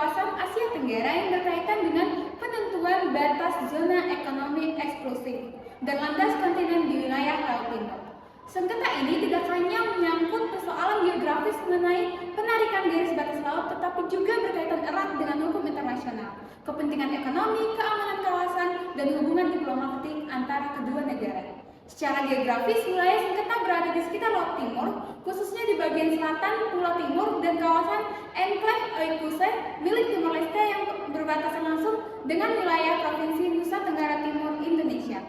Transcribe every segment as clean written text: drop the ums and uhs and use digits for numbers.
kawasan Asia Tenggara yang berkaitan dengan penentuan batas zona ekonomi eksklusif dan landas kontinen di wilayah Laut Timur. Sengketa ini tidak hanya menyangkut persoalan geografis mengenai penarikan garis batas laut, tetapi juga berkaitan erat dengan hukum internasional, kepentingan ekonomi, keamanan kawasan, dan hubungan diplomatik antara kedua negara. Secara geografis, wilayah sengketa berada di sekitar Laut Timur, khususnya di bagian selatan Pulau Timur dan kawasan Enclave Oikuse milik Timor Leste yang berbatasan langsung dengan wilayah Provinsi Nusa Tenggara Timur, Indonesia.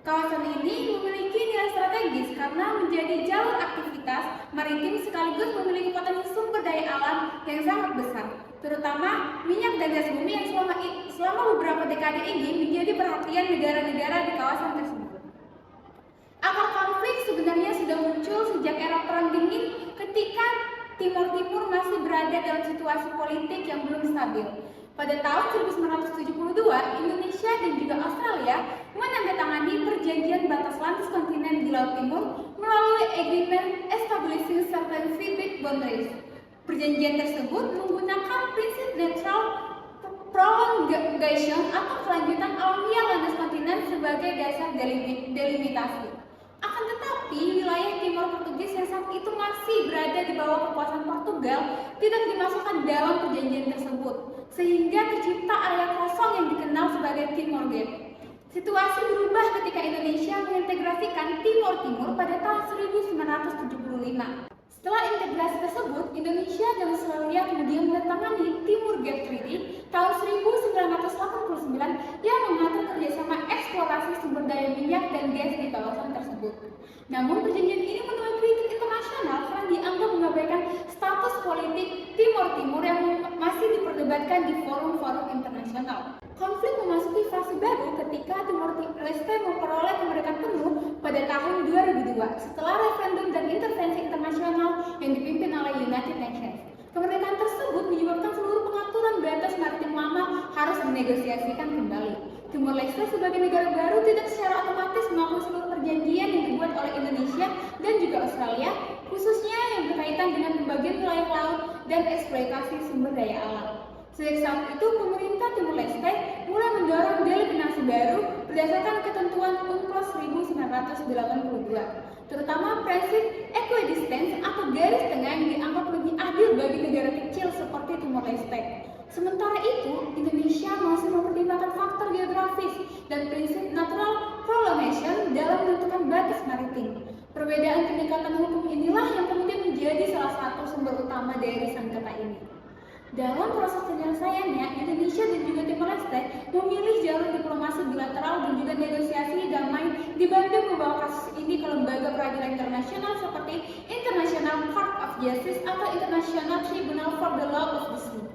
Kawasan ini memiliki nilai strategis karena menjadi jalur aktivitas maritim sekaligus memiliki potensi sumber daya alam yang sangat besar, terutama minyak dan gas bumi yang selama beberapa dekade ini menjadi perhatian negara-negara di kawasan tersebut. Akar konflik sebenarnya sudah muncul sejak era Perang Dingin ketika Timor Timur masih berada dalam situasi politik yang belum stabil. Pada tahun 1972, Indonesia dan juga Australia menandatangani perjanjian batas landas kontinen di Laut Timur melalui Agreement Establishing Certain Seabed Boundaries. Perjanjian tersebut menggunakan prinsip natural prolongation atau kelanjutan alamiah landas kontinen sebagai dasar delimitasi. Akan tetapi, wilayah Timor Portugis yang saat itu masih berada di bawah kekuasaan Portugal tidak dimasukkan dalam perjanjian tersebut, sehingga tercipta area kosong yang dikenal sebagai Timor Gap. Situasi berubah ketika Indonesia mengintegrasikan Timor Timur pada tahun 1975. Setelah integrasi tersebut, Indonesia dan Australia kemudian menandatangani Timor Gap Treaty tahun 1989 yang mengatur kerjasama eksplorasi sumber daya minyak dan gas di kawasan tersebut. Namun perjanjian ini menuai kritik internasional karena dianggap mengabaikan status politik Timor Timur yang masih diperdebatkan di forum-forum internasional. Konflik memasuki fase baru ketika Timor Leste memperoleh kemerdekaan penuh pada tahun 2002 setelah referendum dan intervensi internasional yang dipimpin oleh United Nations. Kemerdekaan tersebut menyebabkan seluruh pengaturan batas maritim lama harus dinegosiasikan kembali. Timor Leste sebagai negara baru tidak secara otomatis mengakui seluruh perjanjian yang dibuat oleh Indonesia dan juga Australia, khususnya yang berkaitan dengan pembagian wilayah laut dan eksploitasi sumber daya alam. Sejak saat itu, pemerintah Timor Leste mulai mendorong delimitasi baru berdasarkan ketentuan UNCLOS 1982, terutama prinsip equidistance atau garis tengah yang dianggap lebih adil bagi negara kecil seperti Timor Leste. Sementara itu, Indonesia masih mempertimbangkan faktor geografis dan prinsip natural prolongation dalam menentukan batas maritim. Perbedaan pendekatan hukum inilah yang kemudian menjadi salah satu sumber utama dari sengketa ini. Dalam proses penyelesaiannya, Indonesia dan juga Timor Leste memilih jalur diplomasi bilateral dan juga negosiasi damai dibanding membawa kasus ini ke lembaga peradilan internasional seperti International Court of Justice atau International Tribunal for the Law of the Sea.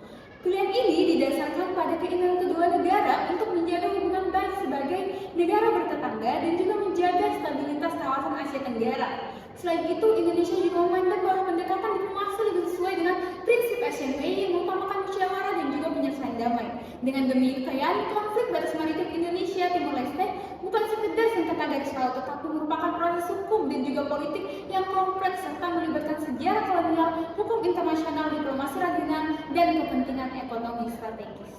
Pilihan ini didasarkan pada keinginan kedua negara untuk menjaga hubungan baik sebagai negara bertetangga dan juga menjaga stabilitas kawasan Asia Tenggara. Selain itu, Indonesia juga memandang bahwa pendekatan diplomasi lebih sesuai dengan prinsip Asian Way yang mengutamakan musyawarah dan juga penyelesaian damai. Dengan demikian, konflik batas maritim Indonesia Timor Leste bukan sekedar sengketa garis laut, tetapi merupakan proses hukum dan juga politik yang kompleks serta melibatkan sejarah kolonial, hukum internasional, diplomasi regional, dan kepentingan ekonomi strategis.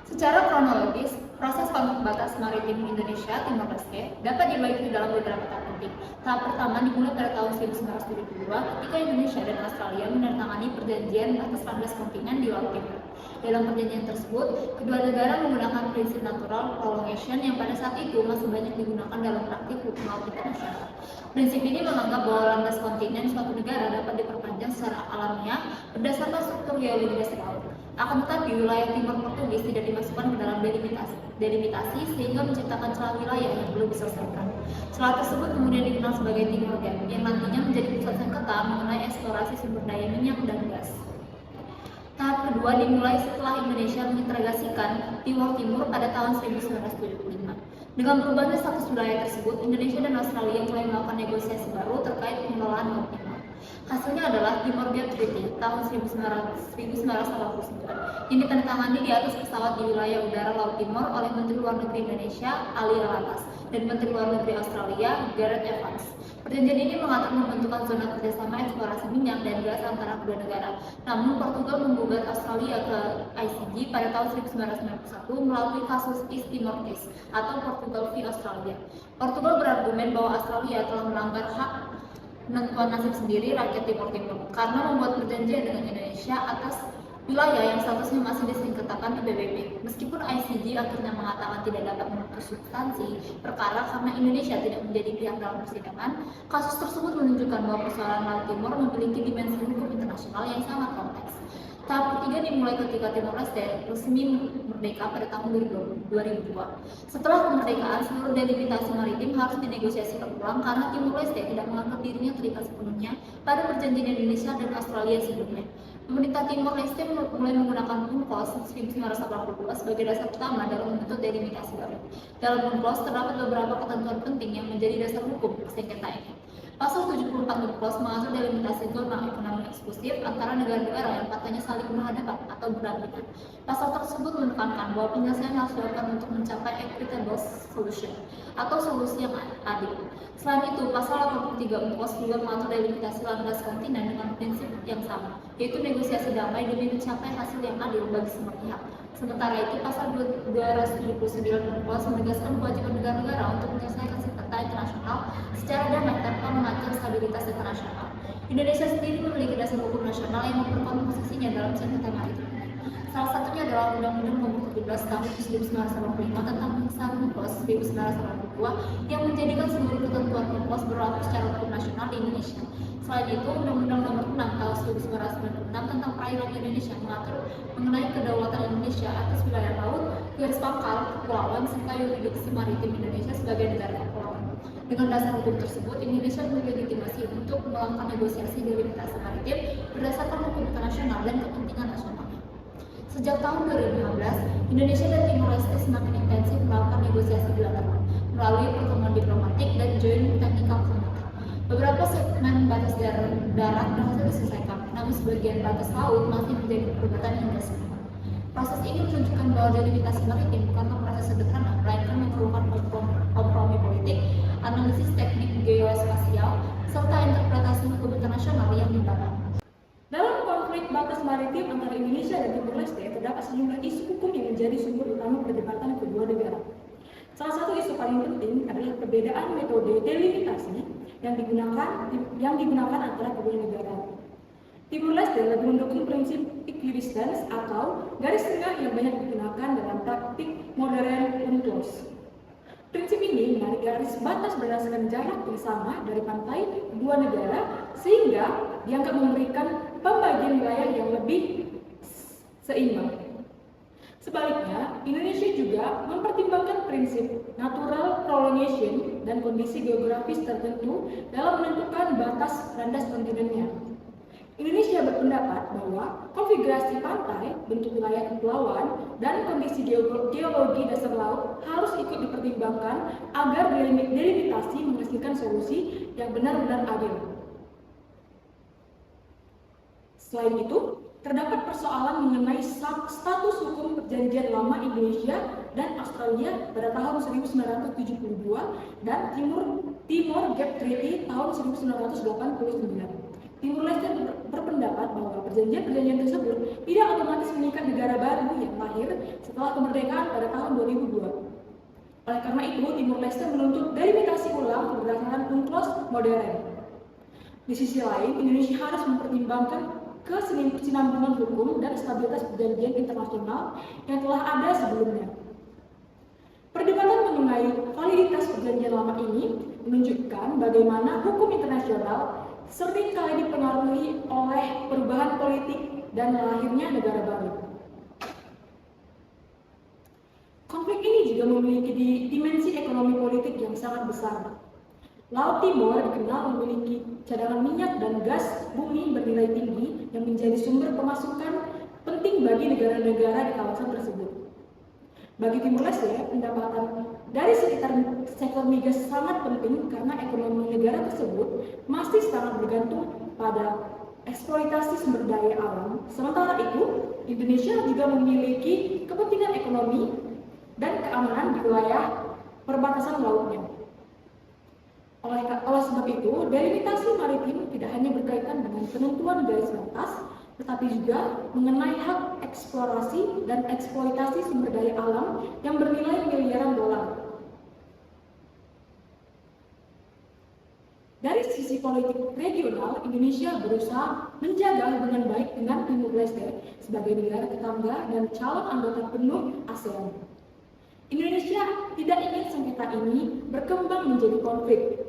Secara kronologis, proses konflik batas maritim Indonesia Timor Leste dapat dibagi dalam beberapa tahap penting. Tahap pertama dimulai pada tahun 1972 ketika Indonesia dan Australia menandatangani perjanjian batas landas kontinen di Laut Timur. Dalam perjanjian tersebut, kedua negara menggunakan prinsip natural prolongation yang pada saat itu masih banyak digunakan dalam praktik hukum laut internasional. Prinsip ini menganggap bahwa landas kontinen suatu negara dapat diperpanjang secara alamiah berdasarkan struktur geologis laut. Akan tetapi, wilayah Timor Portugis tidak dimasukkan ke dalam delimitasi sehingga menciptakan celah wilayah yang belum diselesaikan. Celah tersebut kemudian dikenal sebagai Timor Gap yang nantinya menjadi pusat sengketa mengenai eksplorasi sumber daya minyak dan gas. Tahap kedua dimulai setelah Indonesia mengintegrasikan Timor Timur pada tahun 1975. Dengan berubahnya status wilayah tersebut, Indonesia dan Australia mulai melakukan negosiasi baru terkait pengelolaan Laut Timor. Hasilnya adalah Timor Gap Treaty tahun 1989 yang ditandatangani di atas pesawat di wilayah udara Laut Timor oleh Menteri Luar Negeri Indonesia Ali Alatas dan Menteri Luar Negeri Australia Gareth Evans. Perjanjian ini mengatur pembentukan zona kerjasama eksplorasi minyak dan gas antara kedua negara. Namun Portugal menggugat Australia ke ICJ pada tahun 1991 melalui kasus East Timor Case atau Portugal v Australia. Portugal berargumen bahwa Australia telah melanggar hak menentukan nasib sendiri rakyat Timor Timur karena membuat perjanjian dengan Indonesia atas wilayah yang statusnya masih disengketakan di PBB. Meskipun ICJ akhirnya mengatakan tidak dapat memutus substansi perkara karena Indonesia tidak menjadi pihak dalam persidangan, kasus tersebut menunjukkan bahwa persoalan Laut Timor memiliki dimensi hukum internasional yang sangat kompleks. Tahap ketiga dimulai ketika Timor Leste resmi merdeka pada tahun 2002. Setelah kemerdekaan, seluruh delimitasi maritim harus dinegosiasikan ulang karena Timor Leste tidak menganggap dirinya terikat sepenuhnya pada perjanjian Indonesia dan Australia sebelumnya. Pemerintah Timor Leste mulai menggunakan UNCLOS 1982 sebagai dasar utama dalam membentuk delimitasi baru. Dalam UNCLOS terdapat beberapa ketentuan penting yang menjadi dasar hukum sengketa ini. Pasal 74 UNCLOS mengatur delimitasi zona ekonomi eksklusif antara negara-negara yang katanya saling berhadapan atau berdampingan. Pasal tersebut menekankan bahwa penyelesaian harus dilakukan untuk mencapai equitable solution atau solusi yang adil. Selain itu, pasal 83 UNCLOS juga mengatur delimitasi landas kontinen dengan prinsip yang sama, yaitu negosiasi damai demi mencapai hasil yang adil bagi semua pihak. Sementara itu, pasal 279 UNCLOS menegaskan kewajiban negara-negara untuk menyelesaikan sengketa internasional secara damai tanpa mengancam stabilitas internasional. Indonesia sendiri memiliki dasar hukum nasional yang memperkuat posisinya dalam sengketa maritim. Salah satunya adalah Undang-Undang Nomor 17 Tahun 1985 tentang pengesahan UNCLOS 1982 yang menjadikan seluruh ketentuan UNCLOS berlaku secara hukum nasional di Indonesia. Selain itu, Undang-Undang Nomor 6 Tahun 1996 tentang perairan Indonesia mengatur mengenai kedaulatan Indonesia atas wilayah laut, garis pangkal, kepulauan, serta yurisdiksi maritim Indonesia sebagai negara kepulauan. Dengan dasar hukum tersebut, Indonesia memiliki legitimasi untuk melakukan negosiasi delimitasi maritim berdasarkan hukum internasional dan kepentingan nasional. Sejak tahun 2015, Indonesia dan Timor Leste semakin intensif melakukan negosiasi bilateral melalui pertemuan diplomatik dan joint technical committee. Beberapa segmen batas darat berhasil diselesaikan, namun sebagian batas laut masih menjadi perdebatan hingga sekarang. Proses ini menunjukkan bahwa delimitasi maritim bukanlah proses sederhana, melainkan memerlukan kompromi politik, analisis teknik geospasial, serta interpretasi hukum internasional yang mendalam. Dalam konflik batas maritim antara Indonesia dan Timor Leste terdapat sejumlah isu hukum yang menjadi sumber utama perdebatan kedua negara. Salah satu isu paling penting adalah perbedaan metode delimitasi yang digunakan antara kedua negara. Timor Leste lebih mendukung prinsip equidistance atau garis tengah yang banyak digunakan dalam praktik modern UNCLOS. Prinsip ini menarik garis batas berdasarkan jarak yang sama dari pantai kedua negara sehingga dianggap memberikan pembagian wilayah yang lebih seimbang. Sebaliknya, Indonesia juga mempertimbangkan prinsip natural prolongation dan kondisi geografis tertentu dalam menentukan batas landas kontinennya. Indonesia berpendapat bahwa konfigurasi pantai, bentuk wilayah kepulauan, dan kondisi geologi dasar laut harus ikut dipertimbangkan agar delimitasi menghasilkan solusi yang benar-benar adil. Selain itu, terdapat persoalan mengenai status hukum perjanjian lama Indonesia dan Australia pada tahun 1972 dan Timor Gap Treaty tahun 1989. Timor Leste berpendapat bahwa perjanjian-perjanjian tersebut tidak otomatis mengikat negara baru yang lahir setelah kemerdekaan pada tahun 2002. Oleh karena itu, Timor Leste menuntut delimitasi ulang berdasarkan UNCLOS modern. Di sisi lain, Indonesia harus mempertimbangkan kesinambungan hukum dan stabilitas perjanjian internasional yang telah ada sebelumnya. Perdebatan mengenai validitas perjanjian lama ini menunjukkan bagaimana hukum internasional seringkali dipengaruhi oleh perubahan politik dan lahirnya negara baru. Konflik ini juga memiliki dimensi ekonomi politik yang sangat besar. Laut Timor dikenal memiliki cadangan minyak dan gas bumi bernilai tinggi yang menjadi sumber pemasukan penting bagi negara-negara di kawasan tersebut. Bagi Timor Leste, pendapatan dari sekitar sektor migas sangat penting karena ekonomi negara tersebut masih sangat bergantung pada eksploitasi sumber daya alam. Sementara itu, Indonesia juga memiliki kepentingan ekonomi dan keamanan di wilayah perbatasan lautnya. Oleh sebab itu, delimitasi maritim tidak hanya berkaitan dengan penentuan garis batas, tetapi juga mengenai hak eksplorasi dan eksploitasi sumber daya alam yang bernilai miliaran dolar. Dari sisi politik regional, Indonesia berusaha menjaga hubungan baik dengan Timur Leste sebagai negara tetangga dan calon anggota penuh ASEAN. Indonesia tidak ingin sengketa ini berkembang menjadi konflik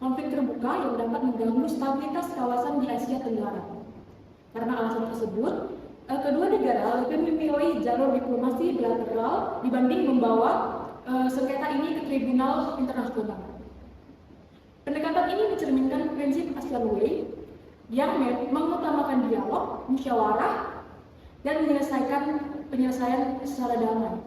terbuka yang dapat mengganggu stabilitas kawasan di Asia Tenggara. Karena alasan tersebut, kedua negara lebih memilih jalur diplomasi bilateral dibanding membawa sengketa ini ke tribunal internasional. Pendekatan ini mencerminkan prinsip ASEAN Way yang mengutamakan dialog, musyawarah, dan penyelesaian secara damai.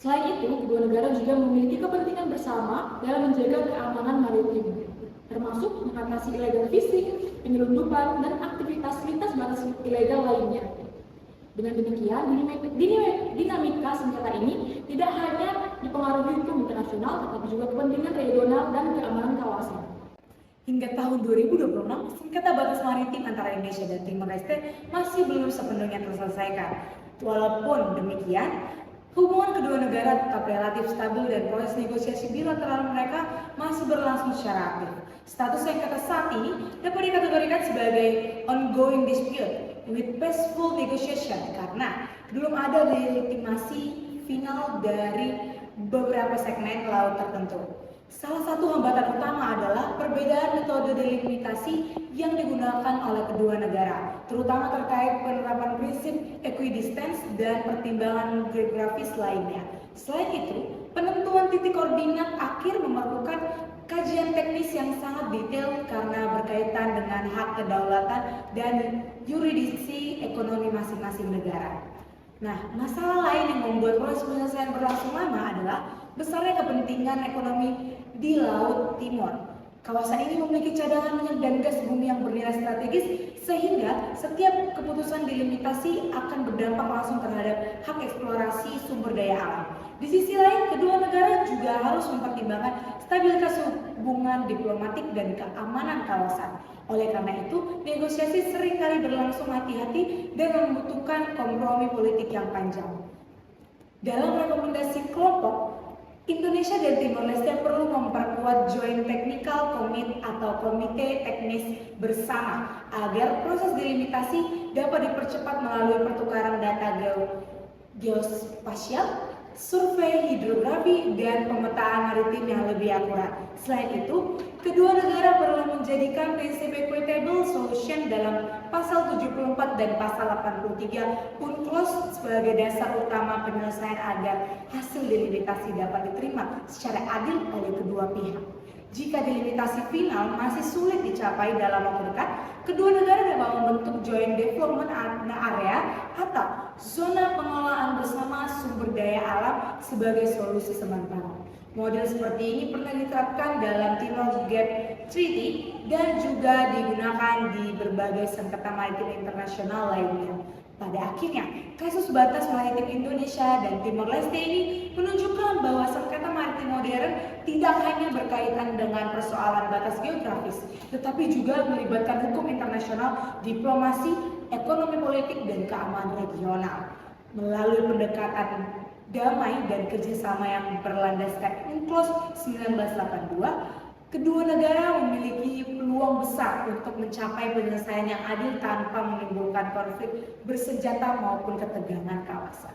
Selain itu, kedua negara juga memiliki kepentingan bersama dalam menjaga keamanan maritim, termasuk mengatasi illegal fishing, penyelundupan, dan aktivitas lintas batas ilegal lainnya. Dengan demikian, dinamika sengketa ini tidak hanya dipengaruhi hukum internasional, tetapi juga kepentingan regional dan keamanan kawasan. Hingga tahun 2026, sengketa batas maritim antara Indonesia dan Timor Leste masih belum sepenuhnya terselesaikan. Walaupun demikian, hubungan kedua negara tetap relatif stabil dan proses negosiasi bilateral mereka masih berlangsung secara aktif. Status sengketa saat ini dapat dikategorikan sebagai ongoing dispute with peaceful negotiation karena belum ada delegitimasi final dari beberapa segmen laut tertentu. Salah satu hambatan utama adalah perbedaan metode delimitasi yang digunakan oleh kedua negara, terutama terkait penerapan prinsip equidistance dan pertimbangan geografis lainnya. Selain itu, penentuan titik koordinat akhir memerlukan kajian teknis yang sangat detail karena berkaitan dengan hak kedaulatan dan yurisdiksi ekonomi masing-masing negara. Nah, masalah lain yang membuat proses penyelesaian berlangsung lama adalah besarnya kepentingan ekonomi di Laut Timur. Kawasan ini memiliki cadangan minyak dan gas bumi yang bernilai strategis sehingga setiap keputusan delimitasi akan berdampak langsung terhadap hak eksplorasi sumber daya alam. Di sisi lain, kedua negara juga harus mempertimbangkan stabilitas hubungan diplomatik dan keamanan kawasan. Oleh karena itu, negosiasi seringkali berlangsung hati-hati dan membutuhkan kompromi politik yang panjang. Dalam rekomendasi kelompok, Indonesia dan Timor Leste perlu memperkuat Joint Technical Committee atau Komite Teknis Bersama agar proses delimitasi dapat dipercepat melalui pertukaran data geospasial, survei hidrografi, dan pemetaan maritim yang lebih akurat. Selain itu, kedua negara perlu menjadikan prinsip equitable solution dalam pasal 74 dan pasal 83 UNCLOS sebagai dasar utama penyelesaian agar hasil delimitasi dapat diterima secara adil oleh kedua pihak. Jika delimitasi final masih sulit dicapai dalam waktu dekat, kedua negara dapat membentuk Joint Development Area atau zona pengelolaan bersama sumber daya alam sebagai solusi sementara. Model seperti ini pernah diterapkan dalam Timor Gap Treaty dan juga digunakan di berbagai sengketa maritim internasional lainnya. Pada akhirnya, kasus batas maritim Indonesia dan Timor Leste ini menunjukkan bahwa sengketa maritim modern tidak hanya berkaitan dengan persoalan batas geografis, tetapi juga melibatkan hukum internasional, diplomasi, ekonomi politik, dan keamanan regional. Melalui pendekatan damai dan kerjasama yang berlandaskan UNCLOS 1982, kedua negara memiliki peluang besar untuk mencapai penyelesaian yang adil tanpa menimbulkan konflik bersenjata maupun ketegangan kawasan.